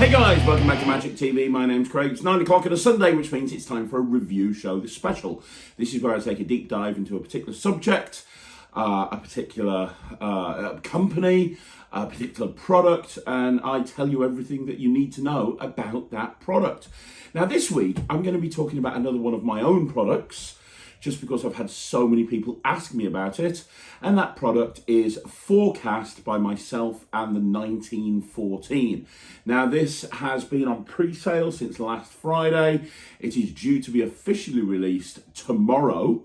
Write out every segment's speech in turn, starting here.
Hey guys, welcome back to Magic TV. My name's Craig. It's 9 o'clock on a Sunday, which means it's time for a review show, this special. This is where I take a deep dive into a particular subject, a particular company, a particular product, and I tell you everything that you need to know about that product. Now this week, I'm going to be talking about another one of my own products, just because I've had so many people ask me about it, and that product is Forecast by myself and the 1914. Now this has been on pre-sale since last Friday. It is due to be officially released tomorrow.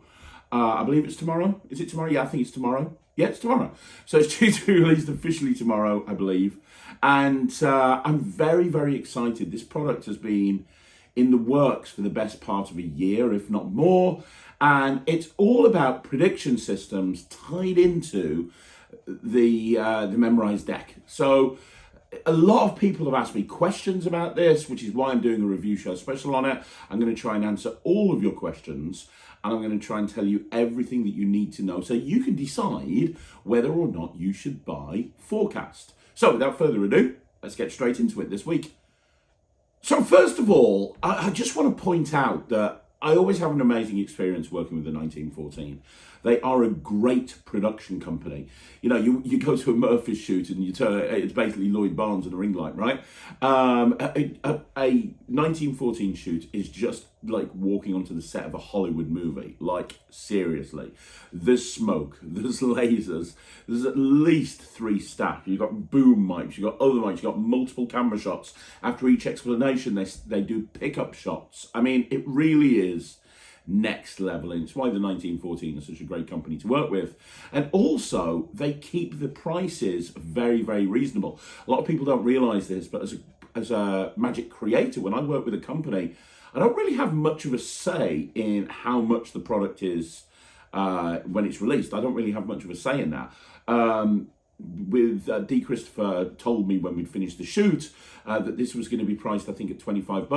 I believe it's tomorrow. Is it tomorrow? Yeah, I think it's tomorrow. Yeah, it's tomorrow. So it's due to be released officially tomorrow, I believe. And I'm very, very excited. This product has been in the works for the best part of a year, if not more. And it's all about prediction systems tied into the memorised deck. So a lot of people have asked me questions about this, which is why I'm doing a review show special on it. I'm going to try and answer all of your questions, and I'm going to try and tell you everything that you need to know so you can decide whether or not you should buy Forecast. So without further ado, let's get straight into it this week. So first of all, I just want to point out that I always have an amazing experience working with the 1914. They are a great production company. You know, you go to a Murphy's shoot and it's basically Lloyd Barnes and a ring light, right? A 1914 shoot is just like walking onto the set of a Hollywood movie. Like, seriously. There's smoke, there's lasers, there's at least 3 staff. You've got boom mics, you've got other mics, you've got multiple camera shots. After each explanation, they do pickup shots. I mean, it really is next level, and it's why the 1914 is such a great company to work with. And also, they keep the prices very, very reasonable. A lot of people don't realize this, but as a Magic creator, when I work with a company, I don't really have much of a say in how much the product is when it's released. I don't really have much of a say in that. D. Christopher told me when we'd finished the shoot that this was going to be priced, I think, at $25,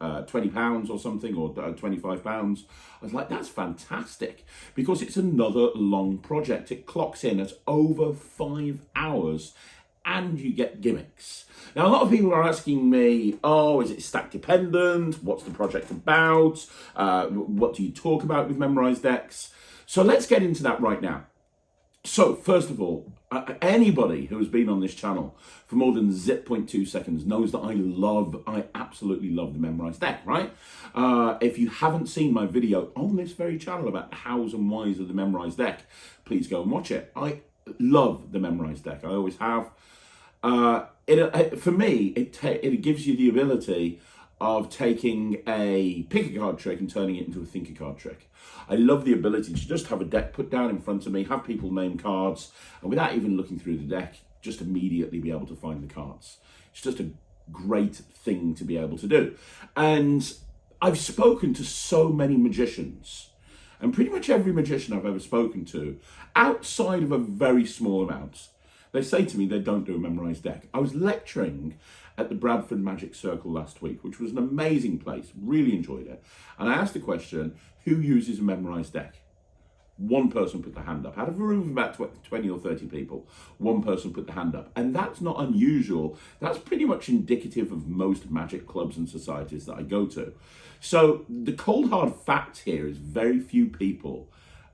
£20 or something, or £25. I was like, that's fantastic, because it's another long project. It clocks in at over 5 hours, and you get gimmicks. Now, a lot of people are asking me, oh, is it stack dependent? What's the project about? What do you talk about with memorized decks? So let's get into that right now. So, first of all, anybody who has been on this channel for more than 0.2 seconds knows that I absolutely love the memorised deck, right? If you haven't seen my video on this very channel about the hows and whys of the memorised deck, please go and watch it. I love the memorised deck. I always have. For me, it gives you the ability of taking a pick a card trick and turning it into a think a card trick. I love the ability to just have a deck put down in front of me, have people name cards, and without even looking through the deck, just immediately be able to find the cards. It's just a great thing to be able to do. And I've spoken to so many magicians, and pretty much every magician I've ever spoken to, outside of a very small amount, they say to me they don't do a memorised deck. I was lecturing at the Bradford Magic Circle last week, which was an amazing place, really enjoyed it. And I asked the question, who uses a memorised deck? One person put their hand up. Out of a room of about 20 or 30 people, one person put their hand up. And that's not unusual. That's pretty much indicative of most Magic clubs and societies that I go to. So the cold hard fact here is very few people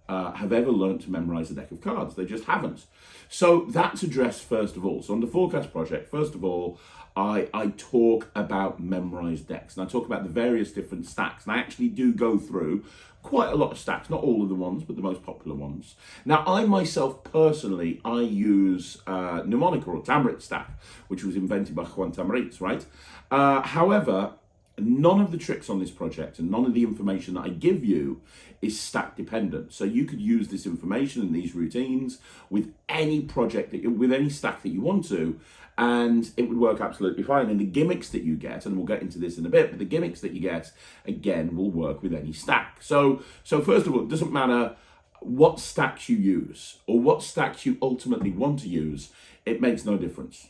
have ever learned to memorise a deck of cards. They just haven't. So that's addressed first of all. So on the Forecast project, first of all, I talk about memorised decks, and I talk about the various different stacks, and I actually do go through quite a lot of stacks, not all of the ones, but the most popular ones. Now, I myself personally, I use mnemonic or Tamrit stack, which was invented by Juan Tamrit, right? However, none of the tricks on this project and none of the information that I give you is stack dependent. So you could use this information and these routines with any project, with any stack that you want to, and it would work absolutely fine. And the gimmicks that you get, and we'll get into this in a bit, but the gimmicks that you get, again, will work with any stack. So first of all, it doesn't matter what stacks you use or what stacks you ultimately want to use, it makes no difference.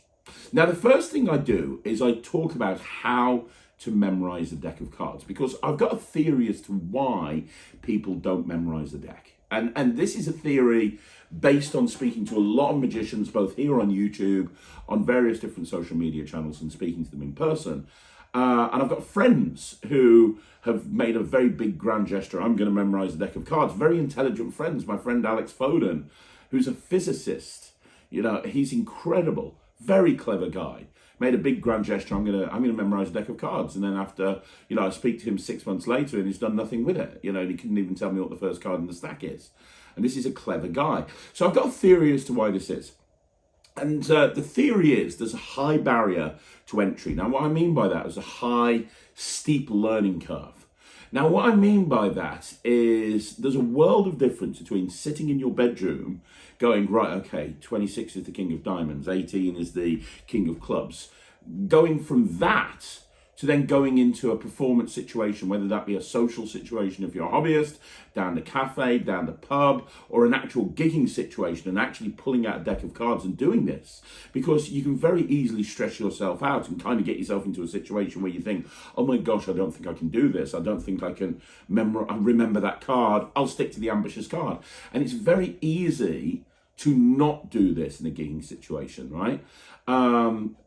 Now, the first thing I do is I talk about how to memorize a deck of cards, because I've got a theory as to why people don't memorize a deck. And this is a theory based on speaking to a lot of magicians, both here on YouTube, on various different social media channels, and speaking to them in person. And I've got friends who have made a very big grand gesture. I'm going to memorize a deck of cards. Very intelligent friends. My friend Alex Foden, who's a physicist. You know, he's incredible. Very clever guy. Made a big grand gesture. I'm gonna memorize a deck of cards. And then after, you know, I speak to him 6 months later and he's done nothing with it. You know, and he couldn't even tell me what the first card in the stack is. And this is a clever guy. So I've got a theory as to why this is. And the theory is there's a high barrier to entry. Now, what I mean by that is a high, steep learning curve. Now, what I mean by that is there's a world of difference between sitting in your bedroom going, right, okay, 26 is the king of diamonds, 18 is the king of clubs. Going from that to then going into a performance situation, whether that be a social situation if you're a hobbyist, down the cafe, down the pub, or an actual gigging situation, and actually pulling out a deck of cards and doing this. Because you can very easily stress yourself out and kind of get yourself into a situation where you think, oh my gosh, I don't think I can do this. I don't think I can remember that card. I'll stick to the ambitious card. And it's very easy to not do this in a gigging situation, right?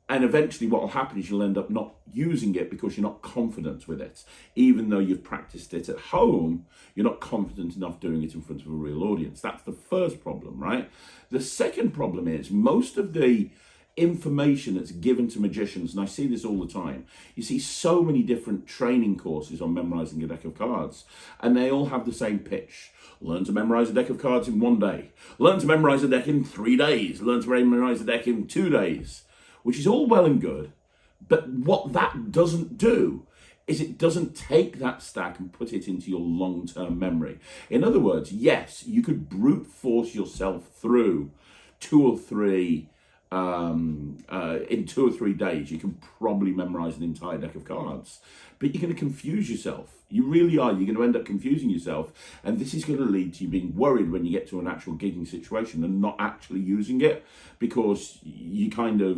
And eventually what will happen is you'll end up not using it because you're not confident with it. Even though you've practiced it at home, you're not confident enough doing it in front of a real audience. That's the first problem, right? The second problem is most of the information that's given to magicians, and I see this all the time, you see so many different training courses on memorizing a deck of cards, and they all have the same pitch. Learn to memorize a deck of cards in 1 day. Learn to memorize a deck in 3 days. Learn to memorize a deck in 2 days. Which is all well and good, but what that doesn't do is it doesn't take that stack and put it into your long-term memory. In other words, yes, you could brute force yourself through 2 or 3 in 2 or 3 days, you can probably memorize an entire deck of cards, but you're going to confuse yourself. You really are. You're going to end up confusing yourself, and this is going to lead to you being worried when you get to an actual gigging situation and not actually using it because you kind of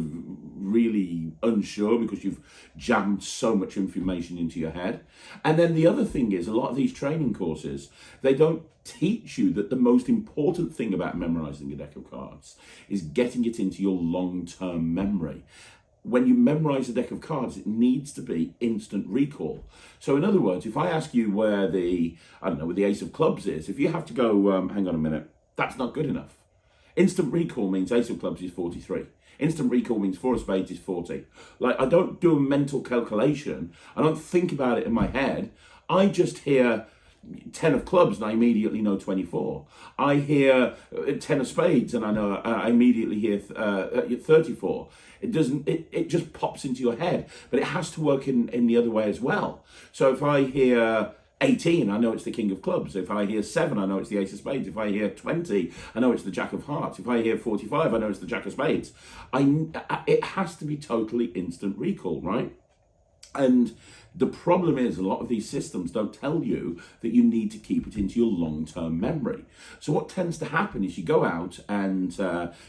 really unsure because you've jammed so much information into your head. And then the other thing is a lot of these training courses, they don't teach you that the most important thing about memorizing a deck of cards is getting it into your long-term memory. When you memorize a deck of cards, it needs to be instant recall. So in other words, if I ask you where the ace of clubs is, if you have to go, hang on a minute, that's not good enough. Instant recall means ace of clubs is 43. Instant recall means 4 of spades is 40. Like, I don't do a mental calculation. I don't think about it in my head. I just hear 10 of clubs and I immediately know 24. I hear 10 of spades and I immediately hear 34. It just pops into your head, but it has to work in the other way as well. So if I hear 18, I know it's the king of clubs. If I hear 7, I know it's the ace of spades. If I hear 20, I know it's the jack of hearts. If I hear 45, I know it's the jack of spades. It has to be totally instant recall, right? And the problem is a lot of these systems don't tell you that you need to keep it into your long-term memory. So what tends to happen is you go out and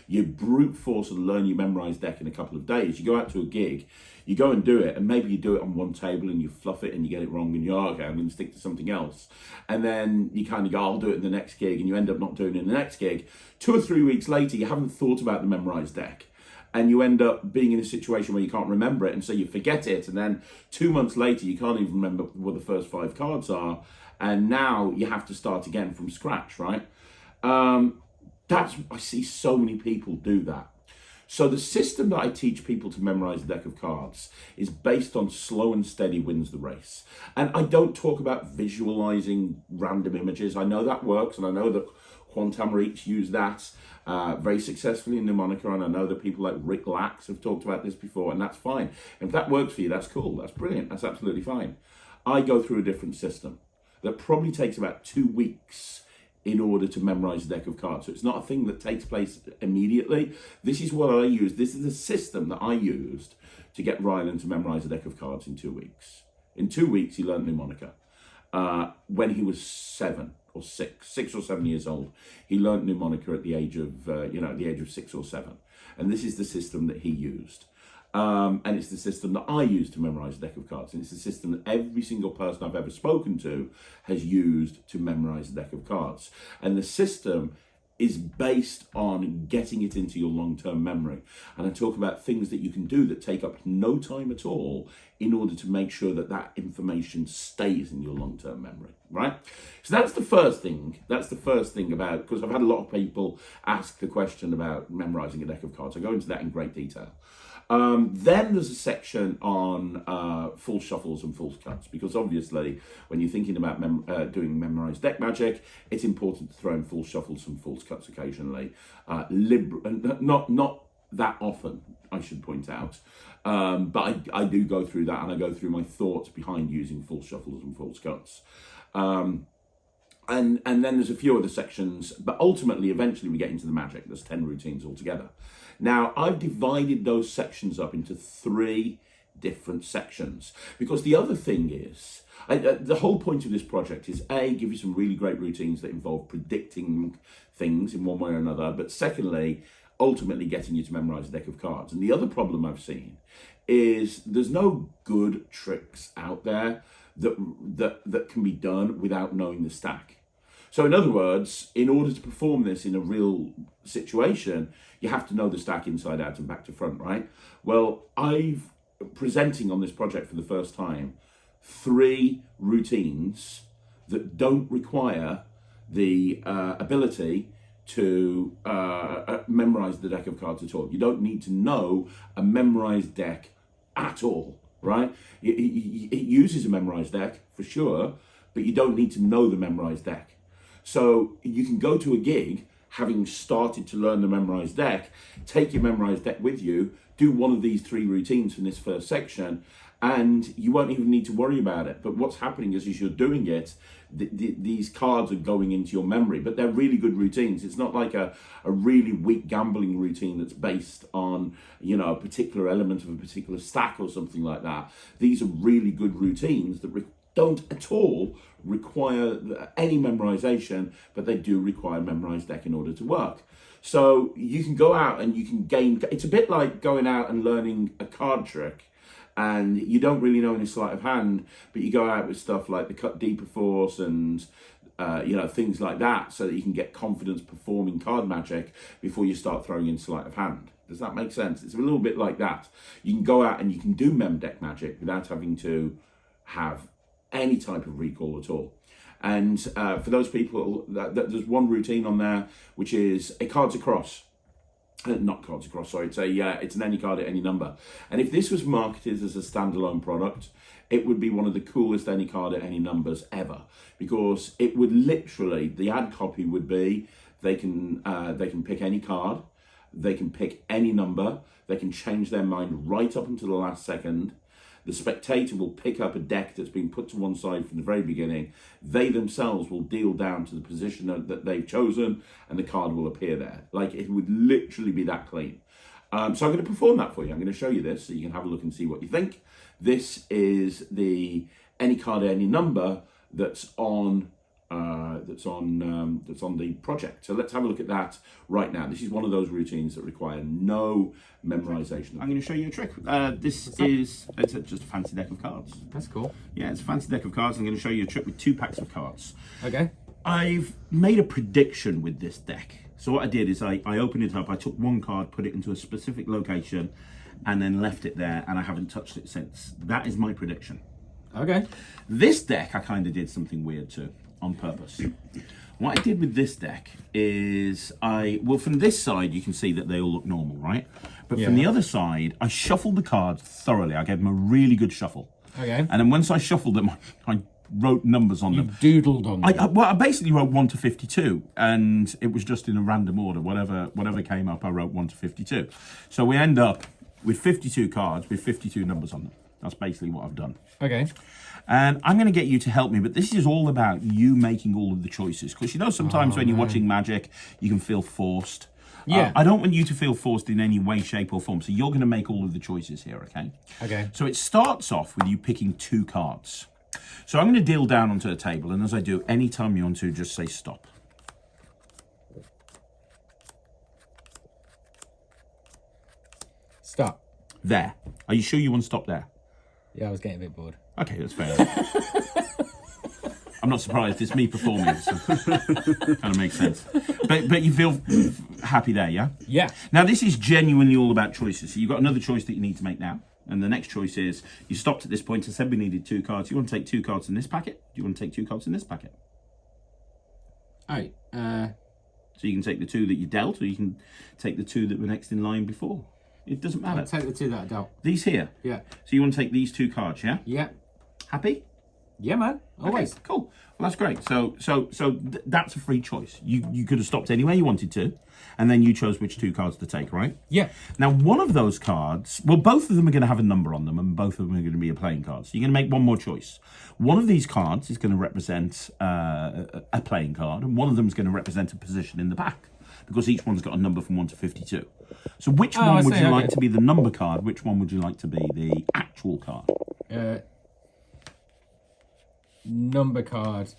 you brute force and learn your memorized deck in a couple of days. You go out to a gig, you go and do it, and maybe you do it on one table and you fluff it and you get it wrong and you're, okay, I'm going to stick to something else. And then you kind of go, I'll do it in the next gig, and you end up not doing it in the next gig. 2 or 3 weeks later, you haven't thought about the memorized deck. And you end up being in a situation where you can't remember it, and so you forget it, and then 2 months later you can't even remember what the first 5 cards are, and now you have to start again from scratch, right? I see so many people do that. So the system that I teach people to memorize a deck of cards is based on slow and steady wins the race. And I don't talk about visualizing random images. I know that works, and I know that Quantum Reach use that very successfully in mnemonica, and I know that people like Rick Lax have talked about this before, and that's fine. If that works for you, that's cool, that's brilliant, that's absolutely fine. I go through a different system that probably takes about 2 weeks in order to memorize a deck of cards. So it's not a thing that takes place immediately. This is what I use. This is the system that I used to get Rylan to memorize a deck of cards in 2 weeks. In 2 weeks, he learned mnemonica. When he was 7 or 6 or 7 years old, he learned mnemonica at the age of, 6 or 7. And this is the system that he used. And it's the system that I use to memorize a deck of cards. And it's the system that every single person I've ever spoken to has used to memorize a deck of cards. And the system is based on getting it into your long-term memory. And I talk about things that you can do that take up no time at all in order to make sure that that information stays in your long-term memory, right? So that's the first thing. That's the first thing about, because I've had a lot of people ask the question about memorizing a deck of cards. I go into that in great detail. Then there's a section on full shuffles and false cuts, because obviously when you're thinking about doing memorized deck magic, it's important to throw in full shuffles and false cuts occasionally. Not that often, I should point out, but I do go through that, and I go through my thoughts behind using full shuffles and false cuts. And then there's a few other sections, but ultimately, eventually we get into the magic. There's 10 routines altogether. Now, I've divided those sections up into 3 different sections, because the other thing is, the whole point of this project is A, give you some really great routines that involve predicting things in one way or another, but secondly, ultimately getting you to memorize a deck of cards. And the other problem I've seen is there's no good tricks out there that can be done without knowing the stack. So in other words, in order to perform this in a real situation, you have to know the stack inside out and back to front, right? Well, I've presenting on this project for the first time 3 routines that don't require the ability to memorize the deck of cards at all. You don't need to know a memorized deck at all, right? It uses a memorized deck for sure, but you don't need to know the memorized deck. So you can go to a gig having started to learn the memorized deck, take your memorized deck with you, do one of these 3 routines from this first section, and you won't even need to worry about it. But what's happening is, as you're doing it, these cards are going into your memory, but they're really good routines. It's not like a really weak gambling routine that's based on, you know, a particular element of a particular stack or something like that. These are really good routines that don't at all require any memorization, but they do require a memorized deck in order to work. So you can go out and you can gain, it's a bit like going out and learning a card trick, and you don't really know any sleight of hand, but you go out with stuff like the cut deeper force and you know, things like that, so that you can get confidence performing card magic before you start throwing in sleight of hand. Does that make sense? It's a little bit like that. You can go out and you can do mem deck magic without having to have any type of recall at all. And for those people, there's one routine on there, which is a cards across. Not cards across, sorry. It's an any card at any number. And if this was marketed as a standalone product, it would be one of the coolest any card at any numbers ever, because it would literally, the ad copy would be, they can pick any card, they can pick any number, they can change their mind right up until the last second. The spectator will pick up a deck that's been put to one side from the very beginning. They themselves will deal down to the position that they've chosen, and the card will appear there. Like, it would literally be that clean. So I'm going to perform that for you. I'm going to show you this so you can have a look and see what you think. This is the any card, any number that's on the project. So let's have a look at that right now. This is one of those routines that require no memorization. I'm going to show you a trick. It's just a fancy deck of cards. That's cool. Yeah, it's a fancy deck of cards. I'm going to show you a trick with 2 packs of cards. Okay. I've made a prediction with this deck. So what I did is I opened it up, I took one card, put it into a specific location, and then left it there, and I haven't touched it since. That is my prediction. Okay. This deck, I kind of did something weird too, on purpose. What I did with this deck is from this side, you can see that they all look normal, right? But from the other side, I shuffled the cards thoroughly. I gave them a really good shuffle. Okay. And then once I shuffled them, I wrote numbers on them. You doodled on them. I basically wrote 1 to 52, and it was just in a random order. Whatever came up, I wrote 1 to 52. So we end up with 52 cards with 52 numbers on them. That's basically what I've done. Okay. And I'm going to get you to help me, but this is all about you making all of the choices. Because, you know, sometimes when you're watching magic, you can feel forced. Yeah. I don't want you to feel forced in any way, shape or form. So you're going to make all of the choices here, okay? Okay. So it starts off with you picking 2 cards. So I'm going to deal down onto the table, and as I do, anytime you want to, just say stop. Stop. there. Are you sure you want to stop there? Yeah, I was getting a bit bored. Okay, that's fair enough. I'm not surprised. It's me performing, so kind of makes sense. But you feel happy there, yeah? Yeah. Now, this is genuinely all about choices. So you've got another choice that you need to make now. And the next choice is, you stopped at this point and said we needed 2 cards. You want to take 2 cards in this packet? Do you want to take 2 cards in this packet? Oh, So you can take the 2 that you dealt, or you can take the 2 that were next in line before. It doesn't matter. I'll take the 2 that I dealt. These here? Yeah. So you want to take these 2 cards, yeah? Yeah. Happy? Yeah, man. Always. Okay, cool. Well, that's great. So that's a free choice. You could have stopped anywhere you wanted to, and then you chose which 2 cards to take, right? Yeah. Now, one of those cards, well, both of them are going to have a number on them, and both of them are going to be a playing card. So you're going to make one more choice. One of these cards is going to represent a playing card, and one of them is going to represent a position in the pack, because each one's got a number from 1 to 52. So which one would you like to be the number card? Which one would you like to be the actual card? Number card,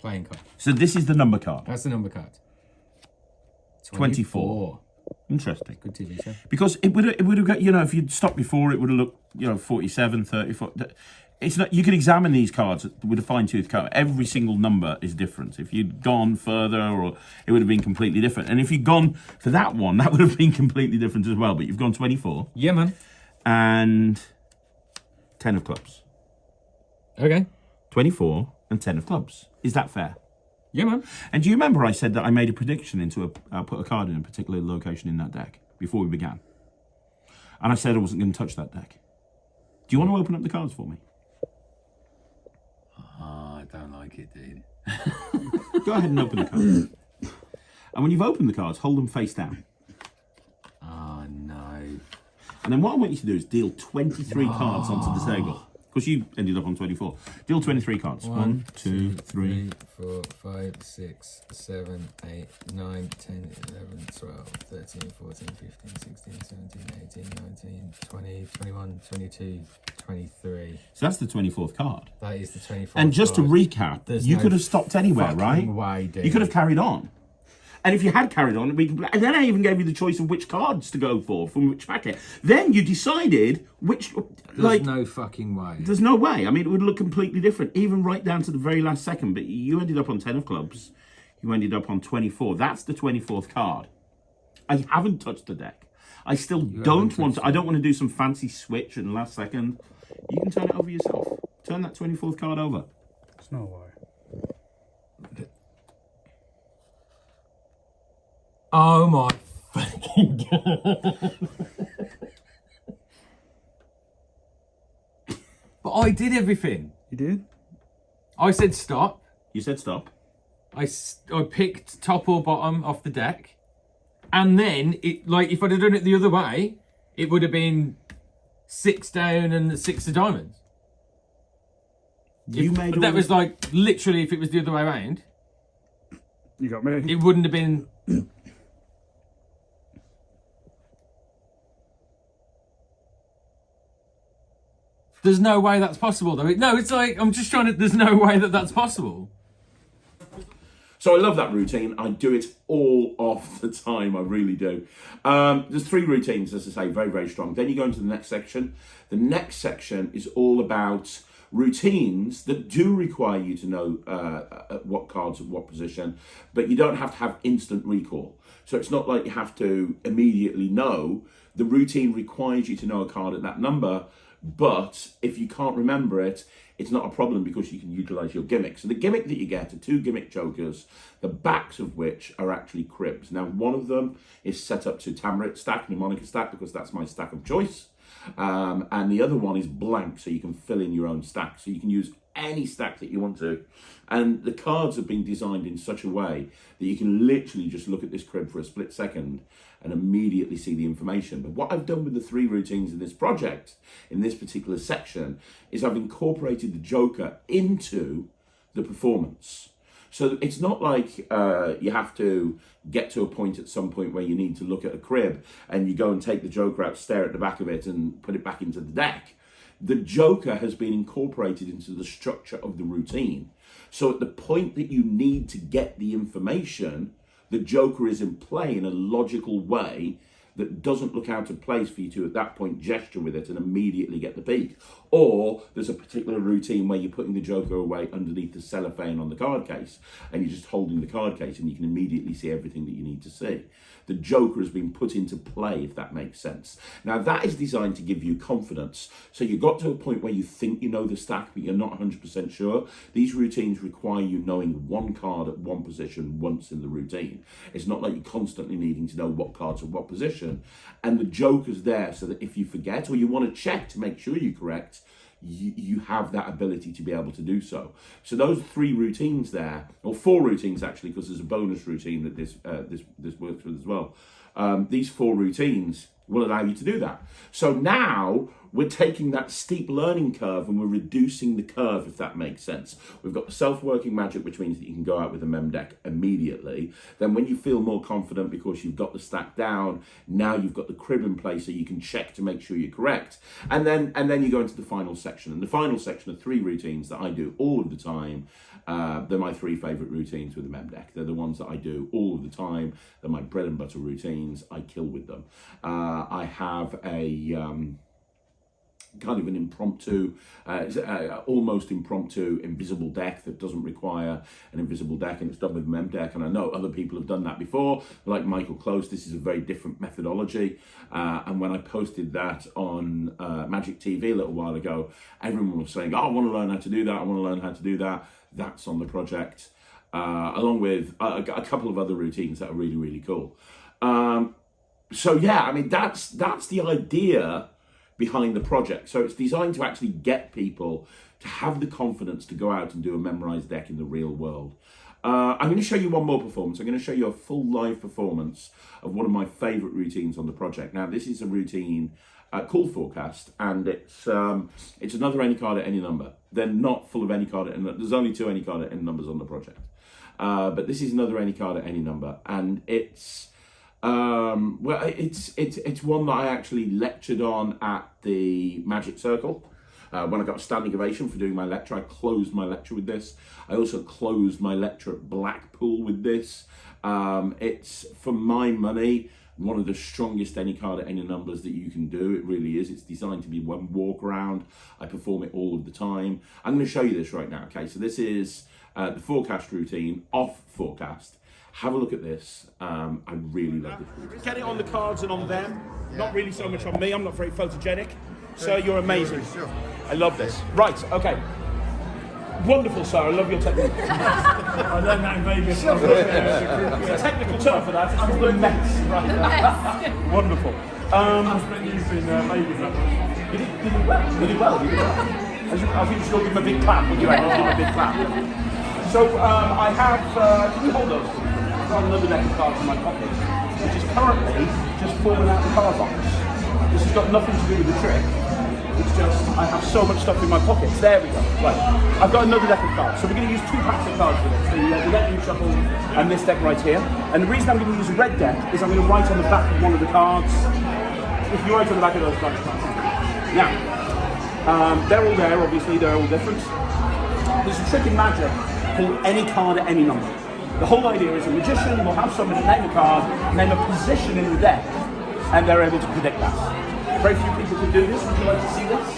playing card. So this is the number card. That's the number card. 24. Interesting. Good TV show. Because it would have got, you know, if you'd stopped before, it would have looked, you know, 47, 34. It's not, you could examine these cards with a fine-tooth comb. Every single number is different. If you'd gone further, or it would have been completely different. And if you'd gone for that one, that would have been completely different as well. But you've gone 24. Yeah, man. And 10 of clubs. Okay. 24 and 10 of clubs. Is that fair? Yeah, man. And do you remember I said that I made a prediction into put a card in a particular location in that deck before we began? And I said I wasn't going to touch that deck. Do you want to open up the cards for me? Oh, I don't like it, dude. Go ahead and open the cards. And when you've opened the cards, hold them face down. Oh, no. And then what I want you to do is deal 23 cards onto the table. Because you ended up on 24. Deal 23 cards. 1, 2, 3, 4, 5, 6, 7, 8, 9, 10, 11, 12, 13, 14, 15, 16, 17, 18, 19, 20, 21, 22, 23. So that's the 24th card. That is the 24th And just card. to recap, you could have stopped anywhere, right? Way, dude. You could have carried on. And if you had carried on, and then I even gave you the choice of which cards to go for, from which packet. Then you decided which, There's no fucking way. There's no way. I mean, it would look completely different, even right down to the very last second. But you ended up on 10 of clubs. You ended up on 24. That's the 24th card. I haven't touched the deck. I still don't want to. I don't want to do some fancy switch in the last second. You can turn it over yourself. Turn that 24th card over. There's no way. Oh my fucking god. But I did everything. You did? I said stop. You said stop. I picked top or bottom off the deck. And then, if I'd have done it the other way, it would have been 6 down and 6 of diamonds. That was literally, if it was the other way around, You got me. it wouldn't have been... There's no way that's possible, though. No, it's like, I'm just trying to... There's no way that that's possible. So I love that routine. I do it all of the time. I really do. There's 3 routines, as I say, very, very strong. Then you go into the next section. The next section is all about routines that do require you to know what cards at what position, but you don't have to have instant recall. So it's not like you have to immediately know. The routine requires you to know a card at that number, but if you can't remember it, it's not a problem because you can utilize your gimmick. So the gimmick that you get are 2 gimmick jokers, the backs of which are actually cribs. Now, one of them is set up to Tamarind stack, Mnemonica stack, because that's my stack of choice. And the other one is blank, so you can fill in your own stack. So you can use any stack that you want to. And the cards have been designed in such a way that you can literally just look at this crib for a split second and immediately see the information. But what I've done with the 3 routines in this project, in this particular section, is I've incorporated the joker into the performance. So it's not like you have to get to a point at some point where you need to look at a crib and you go and take the joker out, stare at the back of it and put it back into the deck. The joker has been incorporated into the structure of the routine. So at the point that you need to get the information, the joker is in play in a logical way that doesn't look out of place for you to at that point gesture with it and immediately get the peek. Or there's a particular routine where you're putting the joker away underneath the cellophane on the card case and you're just holding the card case and you can immediately see everything that you need to see. The joker has been put into play, if that makes sense. Now that is designed to give you confidence. So you got to a point where you think you know the stack, but you're not 100% sure. These routines require you knowing one card at one position once in the routine. It's not like you're constantly needing to know what cards are what position. And the joker's there so that if you forget or you want to check to make sure you're correct, you have that ability to be able to do so. So those 3 routines there, or 4 routines actually, because there's a bonus routine that this works with as well. These 4 routines will allow you to do that. So now we're taking that steep learning curve and we're reducing the curve, if that makes sense. We've got the self-working magic, which means that you can go out with a mem deck immediately. Then when you feel more confident because you've got the stack down, now you've got the crib in place so you can check to make sure you're correct. And then you go into the final section. And the final section are 3 routines that I do all of the time. They're my 3 favorite routines with the mem deck. They're the ones that I do all of the time. They're my bread and butter routines. I kill with them. I have a kind of an impromptu, almost impromptu invisible deck that doesn't require an invisible deck, and it's done with mem deck. And I know other people have done that before, like Michael Close. This is a very different methodology. And when I posted that on Magic TV a little while ago, everyone was saying, "Oh, I want to learn how to do that. I want to learn how to do that." That's on the project, along with a couple of other routines that are really, really cool. So yeah, I mean, that's the idea behind the project. So it's designed to actually get people to have the confidence to go out and do a memorized deck in the real world. I'm going to show you one more performance. I'm going to show you a full live performance of one of my favorite routines on the project. Now, this is a routine called Forecast, and it's another any card at any number. They're not full of any card at any number. There's only 2 any card at any numbers on the project. But this is another any card at any number, and it's it's one that I actually lectured on at the Magic Circle. When I got a standing ovation for doing my lecture, I closed my lecture with this. I also closed my lecture at Blackpool with this. It's, for my money, one of the strongest any card at any numbers that you can do. It really is. It's designed to be one walk around. I perform it all of the time. I'm going to show you this right now. Okay, so this is the Forecast routine off Forecast. Have a look at this. I really love this. Get it on the cards and on them. Not really so much on me. I'm not very photogenic. Sir, you're amazing. I love this. Right, okay. Wonderful, sir. I love your technique. I learned that in Vegas. It's a technical term for that. It's the mess. Right. Wonderful. I spent years in Vegas that much. You did well. You did well. You did well. I think you should give him a big clap. Would you? Give him a big clap. So I have. Can you hold those? I've got another deck of cards in my pocket, which is currently just falling out the card box. This has got nothing to do with the trick. It's just, I have so much stuff in my pockets. There we go. Right. I've got another deck of cards. So we're going to use 2 packs of cards for this. So the deck you shuffle and this deck right here. And the reason I'm going to use a red deck is I'm going to write on the back of one of the cards. If you write on the back of those cards, now, they're all there, obviously, they're all different. There's a trick in Magic called any card at any number. The whole idea is a magician will have somebody name a card, name a position in the deck, and they're able to predict that. Very few people can do this. Would you like to see this?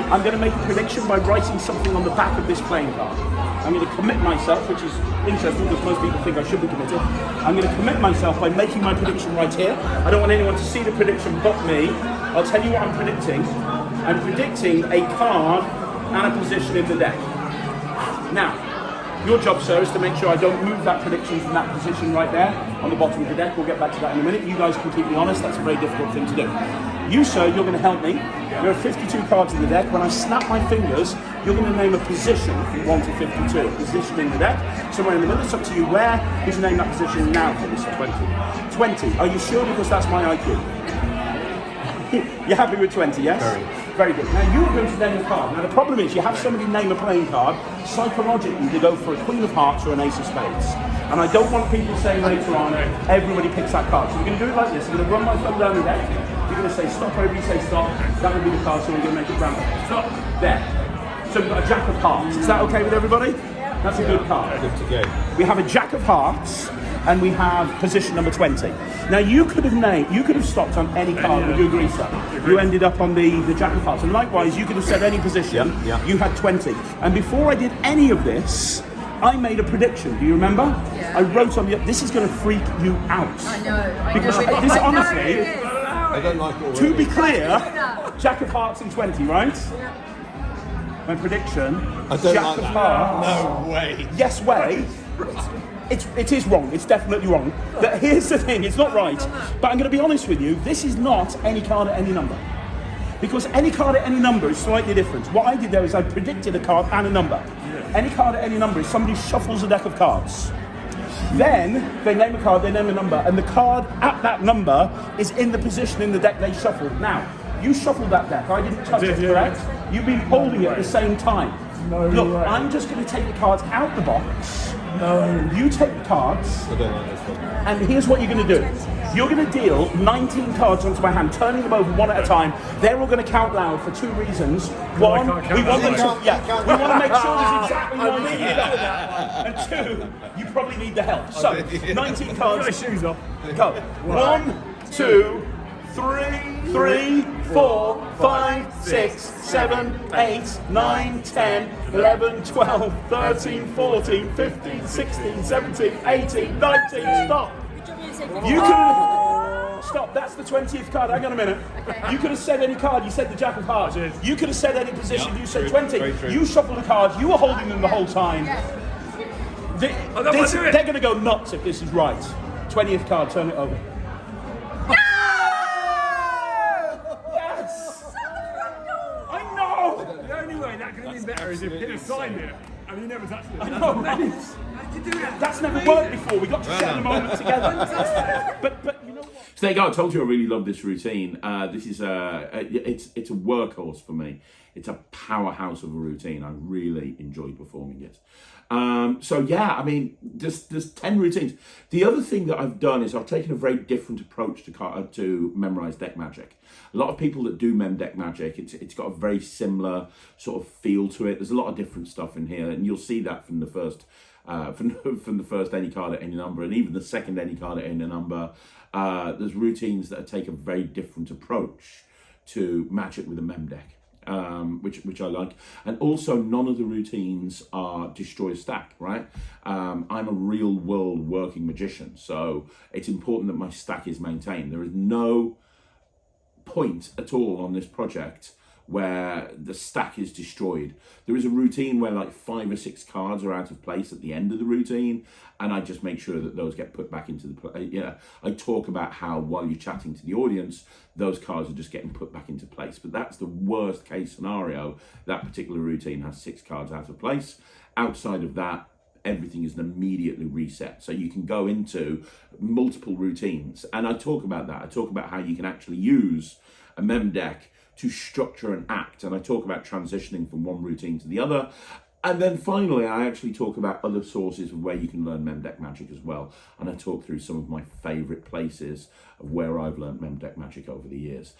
I'm going to make a prediction by writing something on the back of this playing card. I'm going to commit myself, which is interesting because most people think I should be committed. I'm going to commit myself by making my prediction right here. I don't want anyone to see the prediction but me. I'll tell you what I'm predicting. I'm predicting a card and a position in the deck. Now, your job, sir, is to make sure I don't move that prediction from that position right there on the bottom of the deck. We'll get back to that in a minute. You guys can keep me honest. That's a very difficult thing to do. You, sir, you're going to help me. There are 52 cards in the deck. When I snap my fingers, you're going to name a position from 1 to 52. A position in the deck. Somewhere in the middle. It's up to you where. Would you name that position now for me, sir? 20. 20. Are you sure? Because that's my IQ. You're happy with 20, yes? Very good. Now you're going to name a card. Now the problem is you have somebody name a playing card, psychologically they go for a Queen of Hearts or an Ace of Spades. And I don't want people saying later on, everybody picks that card. So we're going to do it like this. I'm going to run my thumb down the deck. You're going to say stop wherever you say stop. That will be the card, so we're going to make it random. Stop. There. So we've got a Jack of Hearts. Is that okay with everybody? That's a good card. Good to go. We have a Jack of Hearts, and we have position number 20. Now you could have stopped on any card, would you agree, sir? You ended up on the Jack of Hearts, and likewise you could have said any position, you had 20. And before I did any of this, I made a prediction, do you remember? Yeah. I wrote on this is going to freak you out. I know. Because I know. this I know honestly, it is. I don't like it. to be clear, Jack of Hearts and 20, right? My prediction, I don't Jack like of that. Hearts. No way. Yes way. It is wrong. It's definitely wrong. But here's the thing, it's not right. But I'm going to be honest with you, this is not any card at any number. Because any card at any number is slightly different. What I did there is I predicted a card and a number. Any card at any number is somebody shuffles a deck of cards. Then they name a card, they name a number, and the card at that number is in the position in the deck they shuffled. Now, you shuffled that deck, I didn't touch it, correct? You've been holding it at the same time. Look, I'm just going to take the cards out the box. You take the cards, I don't like this one. and here's what you're going to do. You're going to deal 19 cards onto my hand, turning them over one at a time. They're all going to count loud for two reasons. One, we want them to, we want to make sure there's exactly one thing. And two, you probably need the help. So, 19 cards. Shoes off. Go. 1, 2, 3, 4, 5, 6, 7, 8, 9, 10, 11, 12, 13, 14, 15, 16, 17, 18, 19. Stop. You could stop. That's the 20th card. Hang on a minute. Okay. You could have said any card. You said the Jack of Hearts. You could have said any position. You said 20. Very true. You shuffled the cards. You were holding them the whole time. They're going to go nuts if this is right. 20th card. Turn it over. Yes. I know. The only way that could have been better is if he had signed it and he never touched it. I know. How'd you do that? That's never worked before. We got to share the moment together. But you know what? So there you go. I told you I really love this routine. This is it's a workhorse for me. It's a powerhouse of a routine. I really enjoy performing it. So yeah, I mean, there's 10 routines. The other thing that I've done is I've taken a very different approach to memorise deck magic. A lot of people that do mem deck magic, it's got a very similar sort of feel to it. There's a lot of different stuff in here, and you'll see that from the first from the first any card at any number, and even the second any card at any number. There's routines that take a very different approach to match it with a mem deck. Which I like, and also none of the routines are destroy a stack, right? I'm a real world working magician, so it's important that my stack is maintained. There is no point at all on this project where the stack is destroyed. There is a routine where like 5 or 6 cards are out of place at the end of the routine, and I just make sure that those get put back into the play. Yeah, I talk about how while you're chatting to the audience, those cards are just getting put back into place. But that's the worst case scenario. That particular routine has 6 cards out of place. Outside of that, everything is immediately reset. So you can go into multiple routines. And I talk about that. I talk about how you can actually use a mem deck to structure an act. And I talk about transitioning from one routine to the other. And then finally, I actually talk about other sources of where you can learn mem deck magic as well. And I talk through some of my favorite places of where I've learned mem deck magic over the years.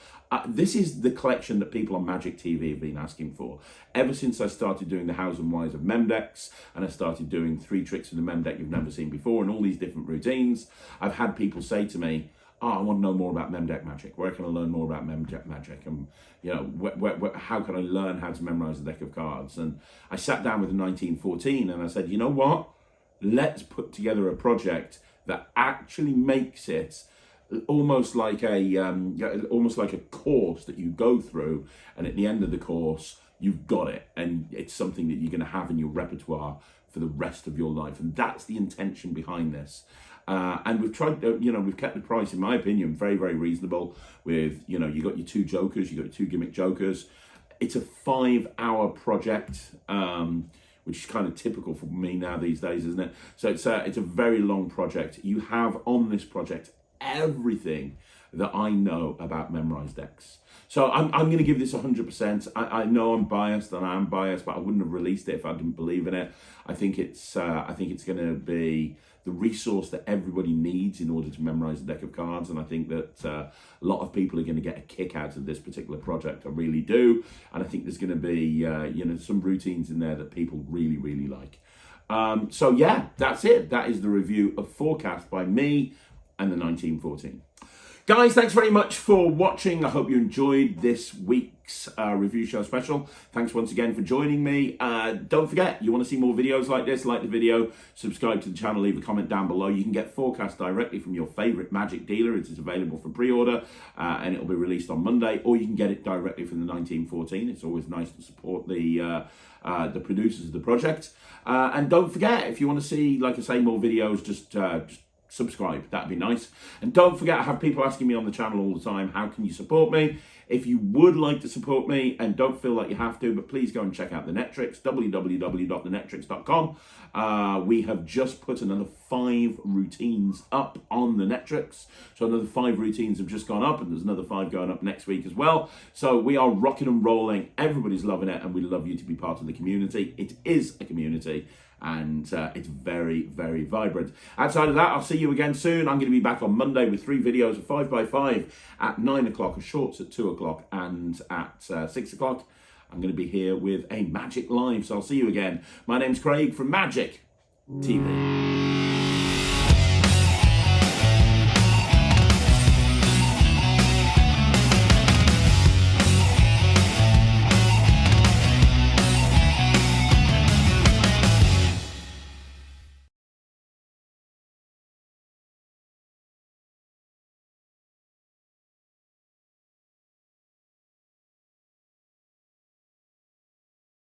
This is the collection that people on Magic TV have been asking for. Ever since I started doing the hows and whys of mem decks, and I started doing 3 tricks of the mem deck you've never seen before, and all these different routines, I've had people say to me, I want to know more about mem deck magic. Where can I learn more about mem deck magic? And how can I learn how to memorize a deck of cards? And I sat down with 1914 and I said, you know what? Let's put together a project that actually makes it almost like a course that you go through, and at the end of the course, you've got it, and it's something that you're going to have in your repertoire for the rest of your life. And that's the intention behind this. And we've tried, we've kept the price, in my opinion, very, very reasonable. With, you got your 2 jokers, you got your 2 gimmick jokers. It's a 5-hour project, which is kind of typical for me now these days, isn't it? So it's a very long project. You have on this project everything that I know about memorized decks. So I'm going to give this 100%. I know I'm biased, and I am biased, but I wouldn't have released it if I didn't believe in it. I think it's going to be the resource that everybody needs in order to memorize a deck of cards, and I think that a lot of people are going to get a kick out of this particular project. I really do, and I think there's going to be some routines in there that people really, really like. So yeah, that's it. That is the review of Forecast by me and the 1914. Guys, thanks very much for watching. I hope you enjoyed this week's review show special. Thanks once again for joining me. Don't forget, you want to see more videos like this, like the video, subscribe to the channel, leave a comment down below. You can get Forecast directly from your favourite Magic dealer. It is available for pre-order and it will be released on Monday, or you can get it directly from the 1914. It's always nice to support the producers of the project. And don't forget, if you want to see, like I say, more videos, just subscribe. That'd be nice. And don't forget, I have people asking me on the channel all the time, how can you support me? If you would like to support me and don't feel like you have to, but please go and check out the NETRIX, www.thenetrix.com. We have just put another 5 routines up on the NETRIX. So another 5 routines have just gone up, and there's another 5 going up next week as well. So we are rocking and rolling. Everybody's loving it, and we love you to be part of the community. It is a community. And it's very, very vibrant. Outside of that, I'll see you again soon. I'm going to be back on Monday with 3 videos of 5x5 at 9 o'clock, a shorts at 2 o'clock, and at 6 o'clock, I'm going to be here with a Magic Live. So I'll see you again. My name's Craig from Magic TV.